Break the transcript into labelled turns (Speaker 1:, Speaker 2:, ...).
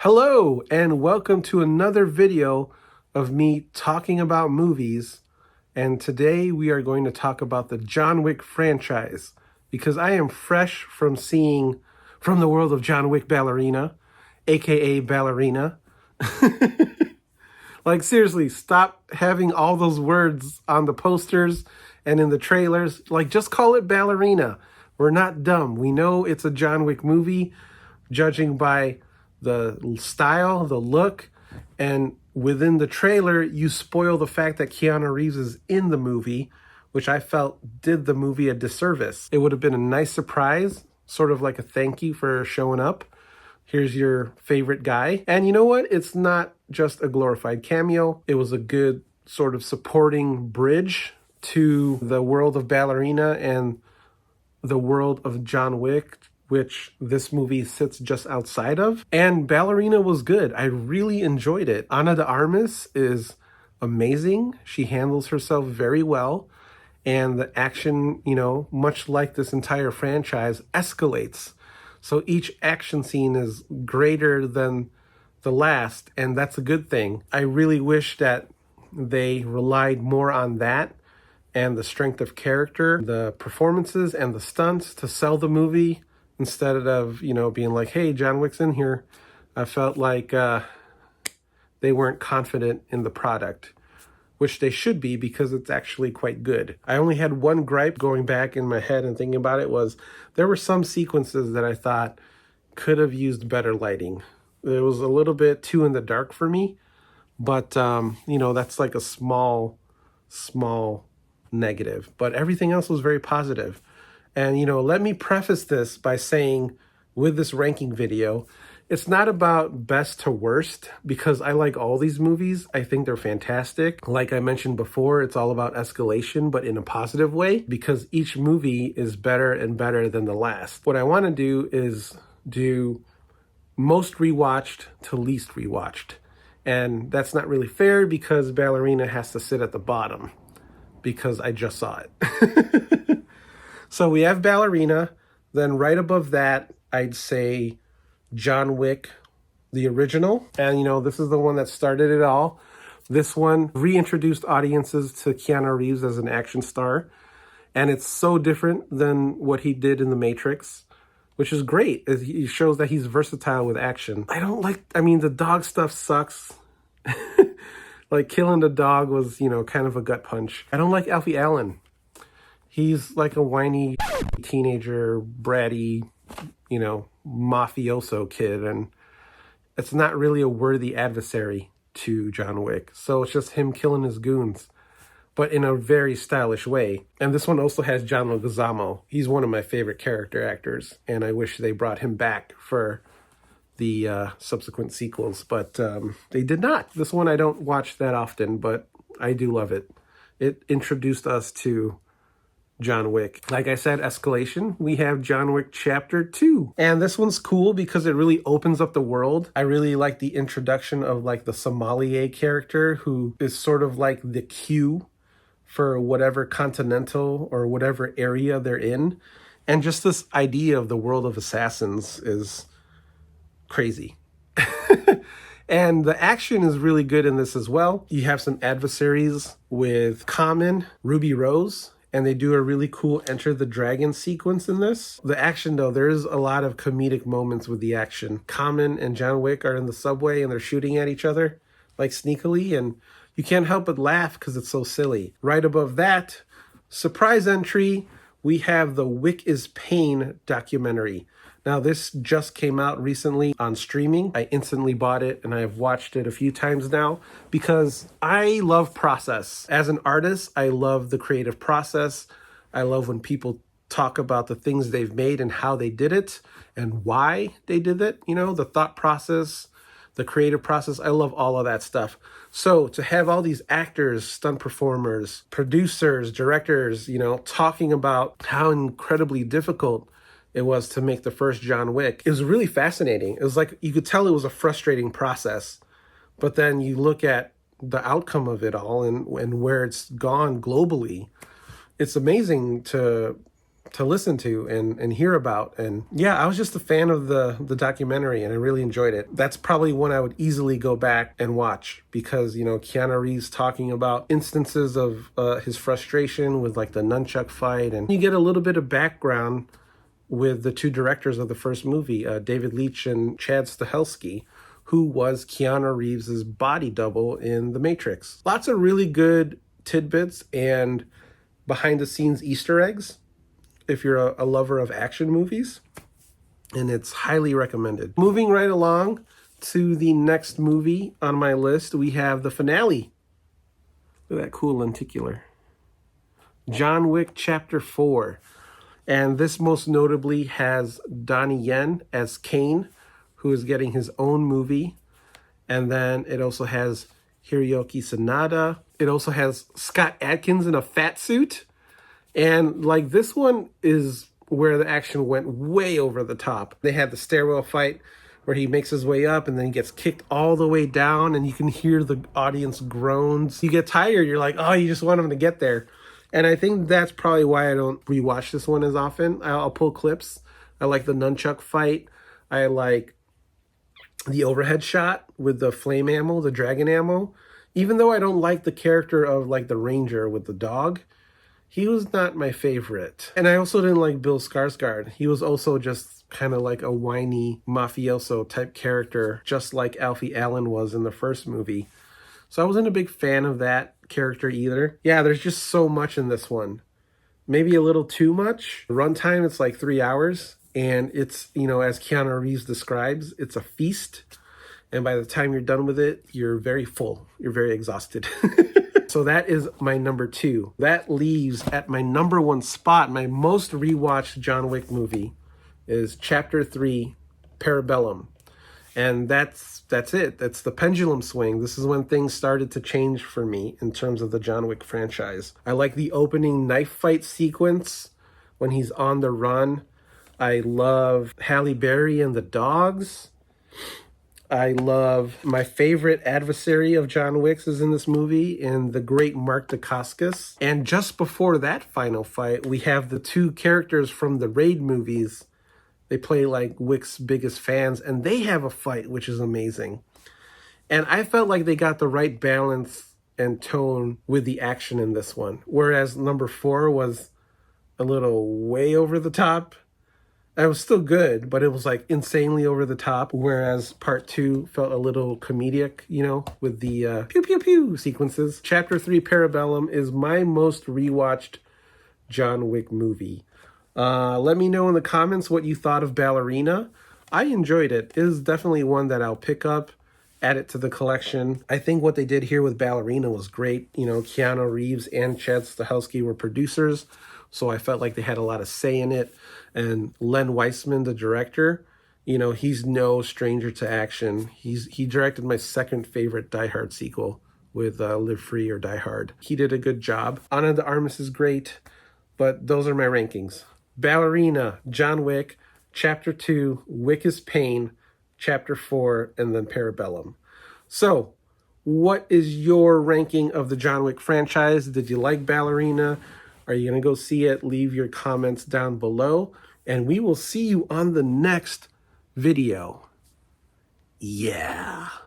Speaker 1: Hello, and welcome to another video of me talking about movies. And today we are going to talk about the John Wick franchise because I am fresh from seeing From the World of John Wick Ballerina, aka Ballerina. Like, seriously, stop having all those words on the posters and in the trailers. Like, just call it Ballerina. We're not dumb. We know it's a John Wick movie, judging by the style, the look, and within the trailer, you spoil the fact that Keanu Reeves is in the movie, which I felt did the movie a disservice. It would have been a nice surprise, sort of like a thank you for showing up. Here's your favorite guy. And you know what? It's not just a glorified cameo. It was a good sort of supporting bridge to the world of Ballerina and the world of John Wick, which this movie sits just outside of. And Ballerina was good. I really enjoyed it. Ana de Armas is amazing. She handles herself very well. And the action, much like this entire franchise, escalates. So each action scene is greater than the last, and that's a good thing. I really wish that they relied more on that and the strength of character, the performances and the stunts to sell the movie instead of, being like, hey, John Wick's in here. I felt like they weren't confident in the product, which they should be because it's actually quite good. I only had one gripe going back in my head and thinking about it was there were some sequences that I thought could have used better lighting. It was a little bit too in the dark for me, but, that's like a small negative. But everything else was very positive. And, let me preface this by saying with this ranking video, it's not about best to worst because I like all these movies. I think they're fantastic. Like I mentioned before, it's all about escalation, but in a positive way because each movie is better and better than the last. What I want to do is do most rewatched to least rewatched. And that's not really fair because Ballerina has to sit at the bottom because I just saw it. So we have Ballerina. Then right above that, I'd say John Wick, the original. And, this is the one that started it all. This one reintroduced audiences to Keanu Reeves as an action star. And it's so different than what he did in The Matrix, which is great. It shows that he's versatile with action. The dog stuff sucks. Like, killing the dog was, kind of a gut punch. I don't like Alfie Allen. He's like a whiny teenager, bratty, mafioso kid, and it's not really a worthy adversary to John Wick. So it's just him killing his goons, but in a very stylish way. And this one also has John Leguizamo. He's one of my favorite character actors, and I wish they brought him back for the subsequent sequels, but they did not. This one I don't watch that often, but I do love it. It introduced us to John Wick. Like I said, escalation. We have John Wick Chapter 2. And this one's cool because it really opens up the world. I really like the introduction of like the sommelier character who is sort of like the Q for whatever continental or whatever area they're in. And just this idea of the world of assassins is crazy. And the action is really good in this as well. You have some adversaries with Common, Ruby Rose, and they do a really cool Enter the Dragon sequence in this. The action, though, there's a lot of comedic moments with the action. Common and John Wick are in the subway and they're shooting at each other, like sneakily, and you can't help but laugh because it's so silly. Right above that, surprise entry, we have the Wick is Pain documentary. Now, this just came out recently on streaming. I instantly bought it and I have watched it a few times now because I love process. As an artist, I love the creative process. I love when people talk about the things they've made and how they did it and why they did it. The thought process, the creative process. I love all of that stuff. So to have all these actors, stunt performers, producers, directors, talking about how incredibly difficult it was to make the first John Wick. It was really fascinating. It was like, you could tell it was a frustrating process, but then you look at the outcome of it all and where it's gone globally. It's amazing to listen to and hear about. And yeah, I was just a fan of the documentary, and I really enjoyed it. That's probably one I would easily go back and watch, because, you know, Keanu Reeves talking about instances of his frustration with like the nunchuck fight, and you get a little bit of background with the two directors of the first movie, David Leitch and Chad Stahelski, who was Keanu Reeves' body double in The Matrix. Lots of really good tidbits and behind the scenes Easter eggs if you're a lover of action movies, and it's highly recommended. Moving right along to the next movie on my list, we have the finale. Look at that cool lenticular. John Wick Chapter 4. And this most notably has Donnie Yen as Kane, who is getting his own movie. And then it also has Hiroyuki Sanada. It also has Scott Adkins in a fat suit. And like, this one is where the action went way over the top. They had the stairwell fight where he makes his way up and then he gets kicked all the way down, and you can hear the audience groans. You get tired. You're like, oh, you just want him to get there. And I think that's probably why I don't rewatch this one as often. I'll pull clips. I like the nunchuck fight. I like the overhead shot with the flame ammo, the dragon ammo. Even though I don't like the character of like the ranger with the dog, he was not my favorite. And I also didn't like Bill Skarsgård. He was also just kind of like a whiny mafioso type character, just like Alfie Allen was in the first movie. So I wasn't a big fan of that character either. Yeah, there's just so much in this one. Maybe a little too much. Runtime, it's like 3 hours. And it's, you know, as Keanu Reeves describes, it's a feast. And by the time you're done with it, you're very full. You're very exhausted. So that is my number 2. That leaves at my number 1 spot, my most rewatched John Wick movie is Chapter 3, Parabellum. And that's it. That's the pendulum swing. This is when things started to change for me in terms of the John Wick franchise. I like the opening knife fight sequence when he's on the run. I love Halle Berry and the dogs. I love my favorite adversary of John Wick's is in this movie, and the great Mark Dacascos. And just before that final fight, we have the two characters from the Raid movies. They play like Wick's biggest fans, and they have a fight, which is amazing. And I felt like they got the right balance and tone with the action in this one. Whereas number 4 was a little way over the top. It was still good, but it was like insanely over the top. Whereas part 2 felt a little comedic, you know, with the pew pew pew sequences. Chapter 3, Parabellum, is my most rewatched John Wick movie. Let me know in the comments what you thought of Ballerina. I enjoyed it. It is definitely one that I'll pick up, add it to the collection. I think what they did here with Ballerina was great. You know, Keanu Reeves and Chad Stahelski were producers, so I felt like they had a lot of say in it. And Len Wiseman, the director, you know, he's no stranger to action. He directed my second favorite Die Hard sequel with Live Free or Die Hard. He did a good job. Ana de Armas is great, but those are my rankings. Ballerina, John Wick, Chapter 2, Wick is Pain, Chapter 4, and then Parabellum. So, what is your ranking of the John Wick franchise? Did you like Ballerina? Are you going to go see it? Leave your comments down below, and we will see you on the next video. Yeah.